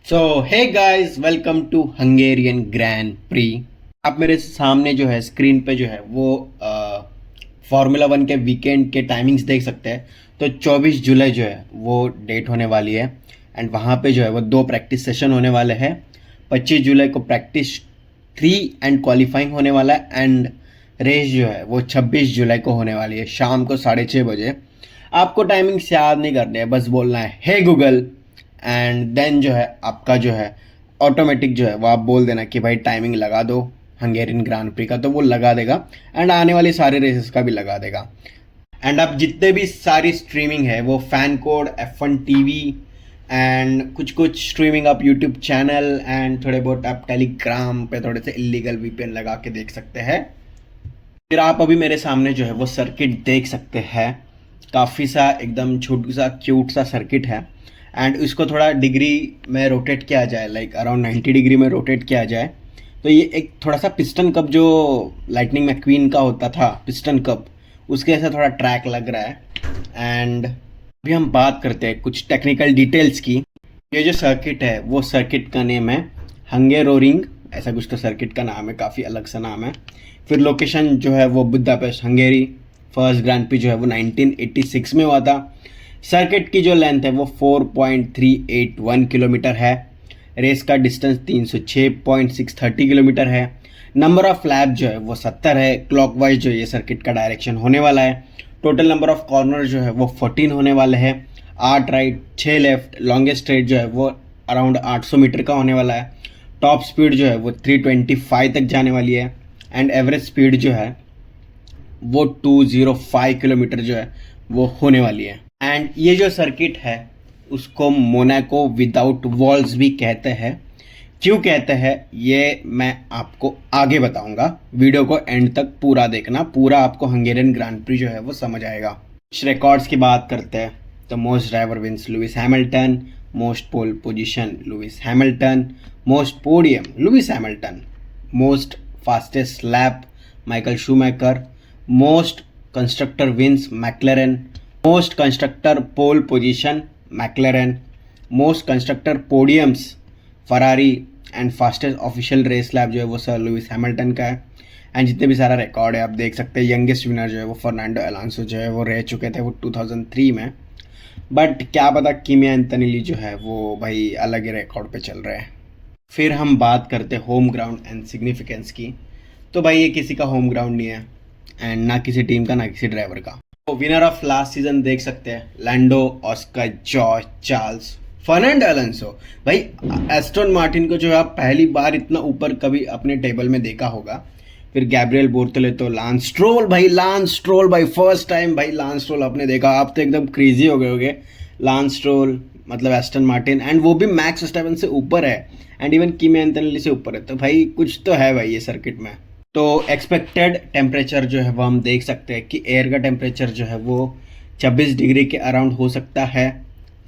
So hey guys, welcome to Hungarian grand prix. आप मेरे सामने जो है स्क्रीन पे जो है वो फार्मूला वन के वीकेंड के टाइमिंग्स देख सकते हैं। तो 24 जुलाई जो है वो डेट होने वाली है एंड वहाँ पे जो है वो दो प्रैक्टिस सेशन होने वाले हैं। 25 जुलाई को प्रैक्टिस 3 एंड क्वालिफाइंग होने वाला है एंड रेस जो है वो 26 जुलाई को होने वाली है शाम को 6:30 बजे। आपको टाइमिंग्स याद नहीं करने हैं, बस बोलना है हे गूगल एंड देन जो है आपका जो है ऑटोमेटिक जो है वो आप बोल देना कि भाई टाइमिंग लगा दो हंगेरियन ग्रांड प्री का, तो वो लगा देगा एंड आने वाली सारे रेसेस का भी लगा देगा। एंड आप जितने भी सारी स्ट्रीमिंग है वो fan code F1 TV and कुछ कुछ स्ट्रीमिंग आप यूट्यूब चैनल एंड थोड़े बहुत आप टेलीग्राम पे थोड़े से इलीगल वीपीएन लगा के देख सकते हैं। फिर आप अभी मेरे सामने जो है वो सर्किट देख सकते हैं। काफ़ी सा एकदम छोटू सा क्यूट सा सर्किट है एंड इसको थोड़ा डिग्री में रोटेट किया जाए, लाइक अराउंड 90 डिग्री में रोटेट किया जाए तो ये एक थोड़ा सा पिस्टन कप जो लाइटनिंग मैक्वीन का होता था पिस्टन कप, उसके ऐसा थोड़ा ट्रैक लग रहा है। एंड अभी हम बात करते हैं कुछ टेक्निकल डिटेल्स की। ये जो सर्किट है वो सर्किट का नेम है हंगेरोरिंग, ऐसा कुछ तो सर्किट का नाम है, काफ़ी अलग सा नाम है। फिर लोकेशन जो है वो Budapest Hungary. First grand pre जो है वो 1986 में हुआ था। सर्किट की जो लेंथ है वो 4.381 किलोमीटर है। रेस का डिस्टेंस 306.630 किलोमीटर है। नंबर ऑफ लैप जो है वो 70 है। क्लॉकवाइज जो ये सर्किट का डायरेक्शन होने वाला है। टोटल नंबर ऑफ कॉर्नर जो है वो 14 होने वाले हैं। 8 राइट 6 लेफ्ट। लॉन्गेस्ट स्ट्रेट जो है वो अराउंड 800 मीटर का होने वाला है। टॉप स्पीड जो है वो 325 तक जाने वाली है एंड एवरेज स्पीड जो है वो 205 किलोमीटर जो है वो होने वाली है। एंड ये जो सर्किट है उसको मोनाको विदाउट वॉल्स भी कहते हैं। क्यों कहते हैं ये मैं आपको आगे बताऊंगा। वीडियो को एंड तक पूरा देखना, पूरा आपको हंगेरियन ग्रांड प्री जो है वो समझ आएगा। कुछ रिकॉर्ड्स की बात करते हैं तो most driver wins Lewis Hamilton, most pole position Lewis Hamilton, most podium Lewis Hamilton, most fastest lap Michael Schumacher, most constructor wins McLaren, most constructor pole position McLaren, most constructor podiums Ferrari and fastest official race lap जो है वो sir Lewis Hamilton का है। And जितने भी सारा record है आप देख सकते हैं। यंगेस्ट विनर जो है वो फर्नांडो अलोंसो जो है वो रह चुके थे वो 2003 में, बट क्या पता किमी एंटोनेल्ली जो है वो भाई अलग ही रिकॉर्ड पे चल रहे हैं। फिर हम बात करते हैं होम ग्राउंड एंड सिग्निफिकेंस की। तो भाई ये किसी का होम ग्राउंड नहीं है एंड ना किसी टीम का ना किसी ड्राइवर का। तो विनर ऑफ लास्ट सीजन देख सकते हैं Lando, Oscar, George, Charles, Fernando Alonso. भाई एस्टन मार्टिन को जो है आप पहली बार इतना ऊपर कभी अपने टेबल में देखा होगा। फिर गैब्रियल बोर्तोलेतो, लांस स्ट्रोल भाई फर्स्ट टाइम भाई लांस स्ट्रोल आपने देखा, आप तो एकदम क्रेजी हो गए होगे। लांस स्ट्रोल मतलब एस्टन मार्टिन एंड वो भी मैक्स वर्स्टैपेन से ऊपर है एंड इवन किमी एंटोनेल्ली से ऊपर है। तो भाई कुछ तो है भाई ये सर्किट में। तो एक्सपेक्टेड टेम्परेचर जो है वो हम देख सकते हैं कि एयर का टेम्परेचर जो है वो 26 डिग्री के अराउंड हो सकता है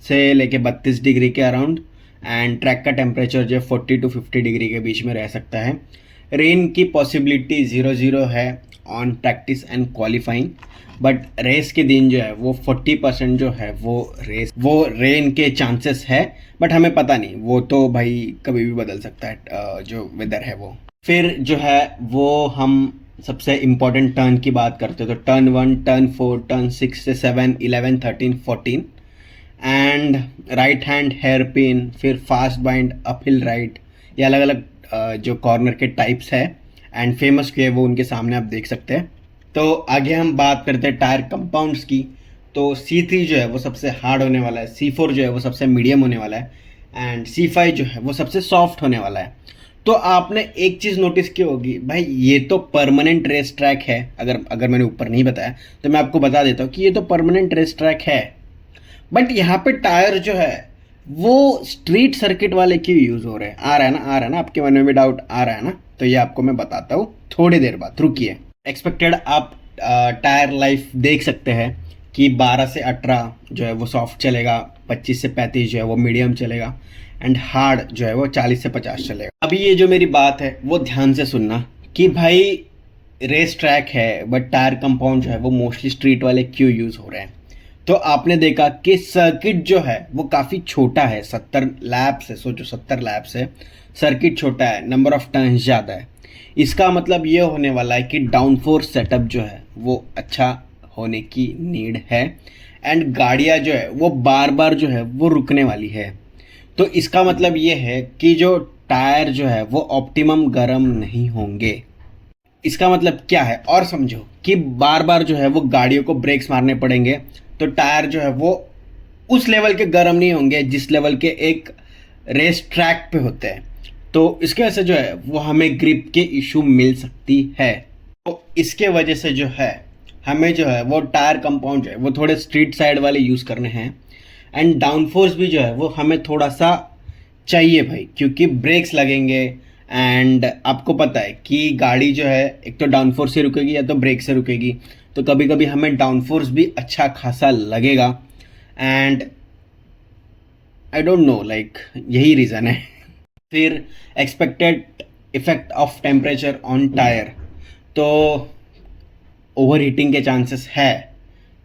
से लेके 32 डिग्री के अराउंड एंड ट्रैक का टेम्परेचर जो है 40 to 50 डिग्री के बीच में रह सकता है। रेन की पॉसिबिलिटी 0-0 है on practice and qualifying, but race के दिन जो है वो 40% जो है वो रेन के चांसेस है, बट हमें पता नहीं, वो तो भाई कभी भी बदल सकता है जो वेदर है वो। फिर जो है वो हम सबसे इम्पोर्टेंट टर्न की बात करते हैं तो टर्न 1, टर्न 4, टर्न 6 से 7, 11, 13, 14 and right hand hair pin, फिर फास्ट बाइंड, अपहिल राइट, ये अलग अलग जो कॉर्नर के टाइप्स है एंड फेमस के वो उनके सामने आप देख सकते हैं। तो आगे हम बात करते हैं टायर कंपाउंड्स की। तो C3 जो है वो सबसे हार्ड होने वाला है, C4 जो है वो सबसे मीडियम होने वाला है एंड C5 जो है वो सबसे सॉफ्ट होने वाला है। तो आपने एक चीज़ नोटिस की होगी भाई, ये तो परमानेंट रेस ट्रैक है। अगर मैंने ऊपर नहीं बताया तो मैं आपको बता देता हूँ कि ये तो परमानेंट रेस ट्रैक है, बट यहाँ पे टायर जो है वो स्ट्रीट सर्किट वाले क्यों यूज़ हो रहे हैं। आ रहा है ना आपके मन में भी डाउट आ रहा है ना, तो ये आपको मैं बताता हूँ थोड़ी देर बाद, रुकिए। एक्सपेक्टेड आप टायर लाइफ देख सकते हैं कि 12 से 18 जो है वो सॉफ्ट चलेगा, 25 से 35 जो है वो मीडियम चलेगा एंड हार्ड जो है वो 40 से 50 चलेगा। अभी ये जो मेरी बात है वो ध्यान से सुनना कि भाई रेस ट्रैक है बट टायर कंपाउंड जो है वो मोस्टली स्ट्रीट वाले क्यों यूज़ हो रहे हैं। तो आपने देखा कि सर्किट जो है वो काफ़ी छोटा है, 70 लैप्स है, सोचो 70 लैप्स है, सर्किट छोटा है, नंबर ऑफ टर्न्स ज़्यादा है। इसका मतलब ये होने वाला है कि डाउन फोर्स सेटअप जो है वो अच्छा होने की नीड है, एंड गाड़ियाँ जो है वो बार बार जो है वो रुकने वाली है। तो इसका मतलब ये है कि जो टायर जो है वो ऑप्टिमम गर्म नहीं होंगे। इसका मतलब क्या है, और समझो कि बार बार जो है वो गाड़ियों को ब्रेक्स मारने पड़ेंगे, तो टायर जो है वो उस लेवल के गर्म नहीं होंगे जिस लेवल के एक रेस ट्रैक पे होते हैं। तो इसके वजह से जो है वो हमें ग्रिप के इशू मिल सकती है। तो इसके वजह से जो है हमें जो है वो टायर कंपाउंड जो है वो थोड़े स्ट्रीट साइड वाले यूज़ करने हैं, एंड डाउन फोर्स भी जो है वो हमें थोड़ा सा चाहिए भाई, क्योंकि ब्रेक्स लगेंगे। एंड आपको पता है कि गाड़ी जो है एक तो डाउन फोर्स से रुकेगी या तो ब्रेक से रुकेगी, तो कभी कभी हमें डाउन फोर्स भी अच्छा खासा लगेगा। And I don't know, like यही रीज़न है। फिर expected effect of temperature on tyre, तो ओवर हीटिंग के चांसेस है।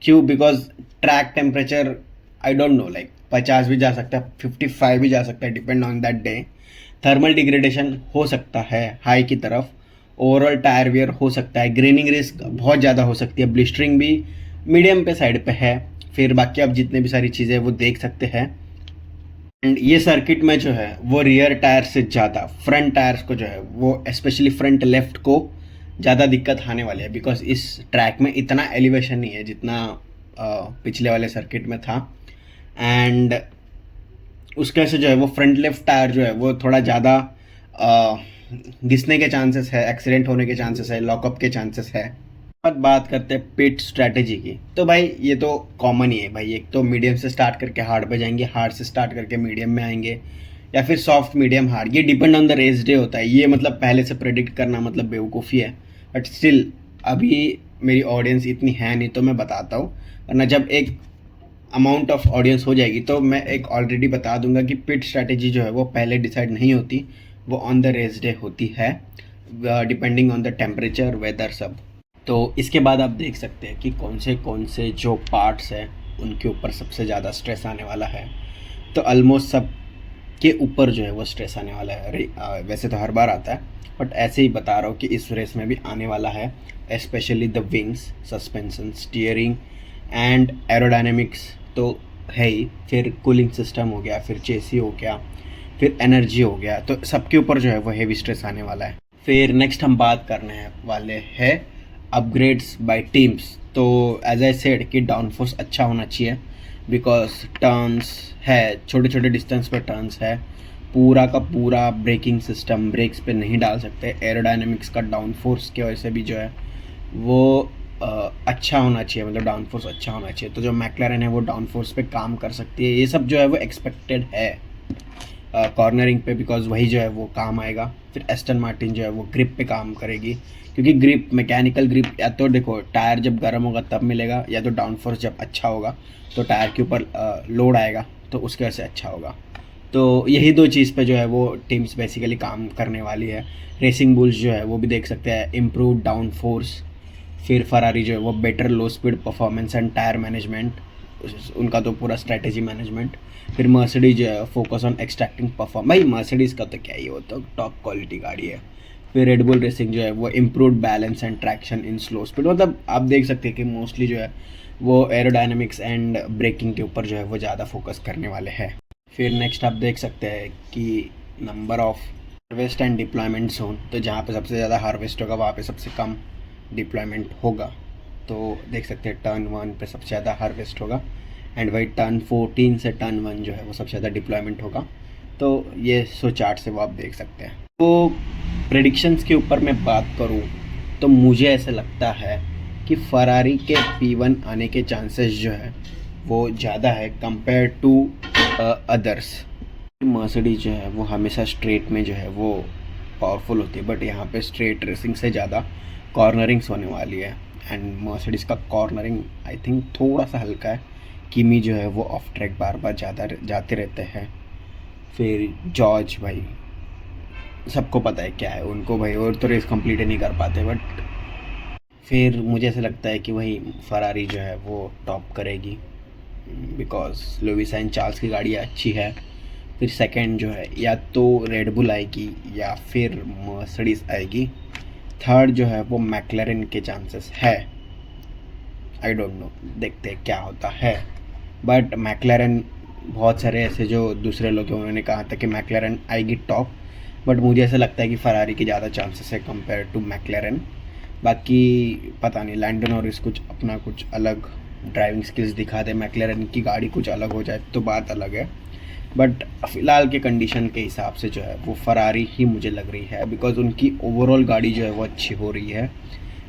क्यों? Because track temperature I don't know, like 50 भी जा सकता है, 55 भी जा सकता है, depend on that day. Thermal degradation हो सकता है हाई की तरफ, ओवरऑल टायर वियर हो सकता है, ग्रेनिंग रिस्क बहुत ज़्यादा हो सकती है, ब्लिस्टरिंग भी मीडियम पे साइड पे है। फिर बाकी आप जितने भी सारी चीज़ें वो देख सकते हैं। एंड ये सर्किट में जो है वो रियर टायर से ज़्यादा फ्रंट टायर्स को जो है वो स्पेशली फ्रंट लेफ्ट को ज़्यादा दिक्कत आने वाली है, बिकॉज इस ट्रैक में इतना एलिवेशन नहीं है जितना पिछले वाले सर्किट में था। एंड उसके वजह से जो है वो फ्रंट लेफ्ट टायर जो है वो थोड़ा ज़्यादा घिसने के चांसेस है, एक्सीडेंट होने के चांसेस है, लॉकअप के चांसेस है। अब बात करते हैं पिट स्ट्रैटेजी की, तो भाई ये तो कॉमन ही है भाई। एक तो मीडियम से स्टार्ट करके हार्ड पे जाएंगे, हार्ड से स्टार्ट करके मीडियम में आएंगे, या फिर सॉफ्ट मीडियम हार्ड, ये depend on the race day होता है। ये मतलब पहले से प्रेडिक्ट करना मतलब बेवकूफ़ी है, बट स्टिल अभी मेरी ऑडियंस इतनी है नहीं, तो मैं बताता हूँ। वरना जब एक अमाउंट ऑफ ऑडियंस हो जाएगी तो मैं एक ऑलरेडी बता दूंगा कि पिट स्ट्रैटेजी जो है वो पहले डिसाइड नहीं होती, वो ऑन द रेस डे होती है, depending on the temperature, weather, सब। तो इसके बाद आप देख सकते हैं कि कौन से जो पार्ट्स हैं उनके ऊपर सबसे ज़्यादा स्ट्रेस आने वाला है। तो ऑलमोस्ट सब के ऊपर जो है वो स्ट्रेस आने वाला है। वैसे तो हर बार आता है, बट ऐसे ही बता रहा हूँ कि इस रेस में भी आने वाला है। Specially the wings, suspension, steering and aerodynamics तो है ही, फिर कूलिंग सिस्टम हो गया, फिर चेसी हो गया, फिर एनर्जी हो गया, तो सबके ऊपर जो है वो हेवी स्ट्रेस आने वाला है। फिर नेक्स्ट हम बात करने वाले हैं अपग्रेड्स बाय टीम्स। तो एज आई सेड कि डाउन फोर्स अच्छा होना चाहिए, बिकॉज टर्न्स है, छोटे छोटे डिस्टेंस पे टर्न्स है, पूरा का पूरा ब्रेकिंग सिस्टम ब्रेक्स पे नहीं डाल सकते। एरोडायनेमिक्स का डाउन फोर्स की वजह से भी जो है वो अच्छा होना चाहिए, मतलब डाउन फोर्स अच्छा होना चाहिए। तो जो मैक्लारेन है वो डाउन फोर्स पे काम कर सकती है, ये सब जो है वो एक्सपेक्टेड है कॉर्नरिंग पे, बिकॉज वही जो है वो काम आएगा। फिर एस्टन मार्टिन जो है वो ग्रिप पे काम करेगी, क्योंकि ग्रिप, मैकेनिकल ग्रिप, या तो देखो टायर जब गर्म होगा तब मिलेगा, या तो डाउन फोर्स जब अच्छा होगा तो टायर के ऊपर लोड आएगा तो उसके वजह से अच्छा होगा। तो यही दो चीज़ पे जो है वो टीम्स बेसिकली काम करने वाली है। रेसिंग बुल्स जो है वो भी देख सकते हैं इम्प्रूव डाउन फोर्स। फिर फरारी जो है वो better low speed performance and tyre management, उनका तो पूरा स्ट्रैटेजी मैनेजमेंट। फिर मर्सिडीज जो है फोकस ऑन एक्सट्रैक्टिंग परफॉर्म, भाई मर्सिडीज़ का तो क्या ही, वो तो टॉप क्वालिटी गाड़ी है। फिर रेड बुल रेसिंग जो है वो improve balance and traction in slow speed, मतलब आप देख सकते हैं कि मोस्टली जो है वो एरोडायनेमिक्स एंड ब्रेकिंग के ऊपर जो है वो ज़्यादा फोकस करने वाले हैं। फिर नेक्स्ट आप देख सकते हैं कि number of harvest and deployment zone, तो जहाँ पे सबसे ज़्यादा हार्वेस्ट होगा वहाँ पे सबसे कम डिप्लॉयमेंट होगा। तो देख सकते हैं टर्न 1 पे सबसे ज़्यादा हार्वेस्ट होगा, एंड वही टर्न 14 से टर्न 1 जो है वो सबसे ज़्यादा डिप्लॉयमेंट होगा। तो ये चार्ट से वो आप देख सकते हैं। तो प्रेडिक्शंस के ऊपर मैं बात करूँ तो मुझे ऐसा लगता है कि फरारी के P1 आने के चांसेस जो है वो ज़्यादा है कंपेयर टू अदर्स। मर्सिडीज जो है वो हमेशा स्ट्रेट में जो है वो पावरफुल होती है, बट यहाँ पे स्ट्रेट रेसिंग से ज़्यादा कॉर्नरिंग्स होने वाली है। एंड मर्सिडीज़ का कॉर्नरिंग आई थिंक थोड़ा सा हल्का है। किमी जो है वो ऑफ ट्रैक बार बार ज़्यादा जाते रहते हैं। फिर जॉर्ज भाई सबको पता है क्या है उनको, भाई और तो रेस कंप्लीट ही नहीं कर पाते। बट फिर मुझे ऐसा लगता है कि वही फरारी जो है वो टॉप करेगी। बिकॉज लुइस एंड चार्ल्स की गाड़ी अच्छी है। फिर सेकंड जो है या तो रेडबुल आएगी या फिर मर्सिडीज आएगी। थर्ड जो है वो मैक्लेरन के चांसेस है। आई डोंट नो, देखते हैं क्या होता है। बट मैक्लेरन, बहुत सारे ऐसे जो दूसरे लोग हैं उन्होंने कहा था कि मैक्लेरन आएगी टॉप, बट मुझे ऐसा लगता है कि फरारी की ज़्यादा चांसेस है कंपेयर टू मैक्लेरन। बाकी पता नहीं, लैंडो नॉरिस कुछ अपना कुछ अलग ड्राइविंग स्किल्स दिखा दे, मैक्लेरन की गाड़ी कुछ अलग हो जाए तो बात अलग है। बट फ़िलहाल के कंडीशन के हिसाब से जो है वो फरारी ही मुझे लग रही है, बिकॉज उनकी ओवरऑल गाड़ी जो है वो अच्छी हो रही है।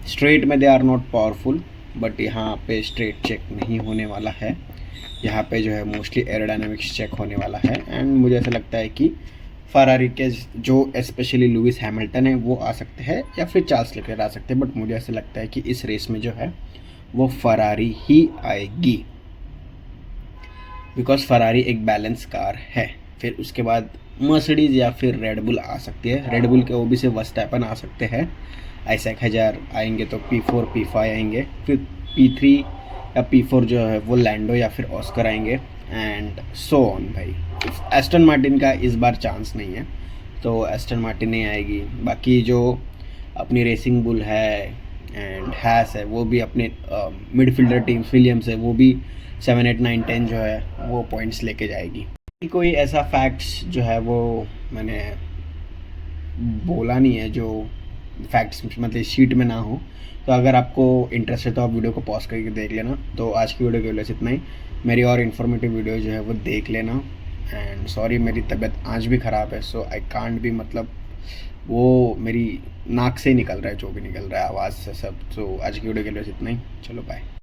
स्ट्रेट में they are not powerful, but यहाँ पे स्ट्रेट चेक नहीं होने वाला है। यहाँ पे जो है मोस्टली एरोडायनामिक्स चेक होने वाला है। एंड मुझे ऐसा लगता है कि फरारी के जो स्पेशली लुइस हैमिल्टन है वो आ सकते हैं या फिर चार्ल्स लेकर आ सकते हैं, बट मुझे ऐसा लगता है कि इस रेस में जो है वो फरारी ही आएगी, बिकॉज फरारी एक बैलेंस कार है। फिर उसके बाद मर्सिडीज़ या फिर रेडबुल आ सकती है। रेडबुल के ओबी से वर्स्टैपन आ सकते हैं, आइजैक हेजर आएंगे तो P4 P5 आएंगे। फिर P3 या P4 जो है वो लैंडो या फिर ऑस्कर आएंगे एंड सो ऑन भाई। एस्टन मार्टिन का इस बार चांस नहीं है, तो एस्टन मार्टिन नहीं आएगी। बाकी जो अपनी रेसिंग बुल है एंड हैस है वो भी अपने मिडफील्डर टीम विलियम्स है वो भी 7 8 9 10 जो है वो पॉइंट्स लेके जाएगी। कोई ऐसा फैक्ट्स जो है वो मैंने बोला नहीं है जो फैक्ट्स मतलब शीट में ना हो, तो अगर आपको इंटरेस्ट है तो आप वीडियो को पॉज करके देख लेना। तो आज की वीडियो के लिए इतना ही। मेरी और इन्फॉर्मेटिव वीडियो जो है वो देख लेना। एंड सॉरी, मेरी तबीयत आज भी ख़राब है, सो आई कांट भी, मतलब वो मेरी नाक से ही निकल रहा है जो भी निकल रहा है आवाज़ से सब। तो आज की वीडियो के लिए इतना ही, चलो बाय।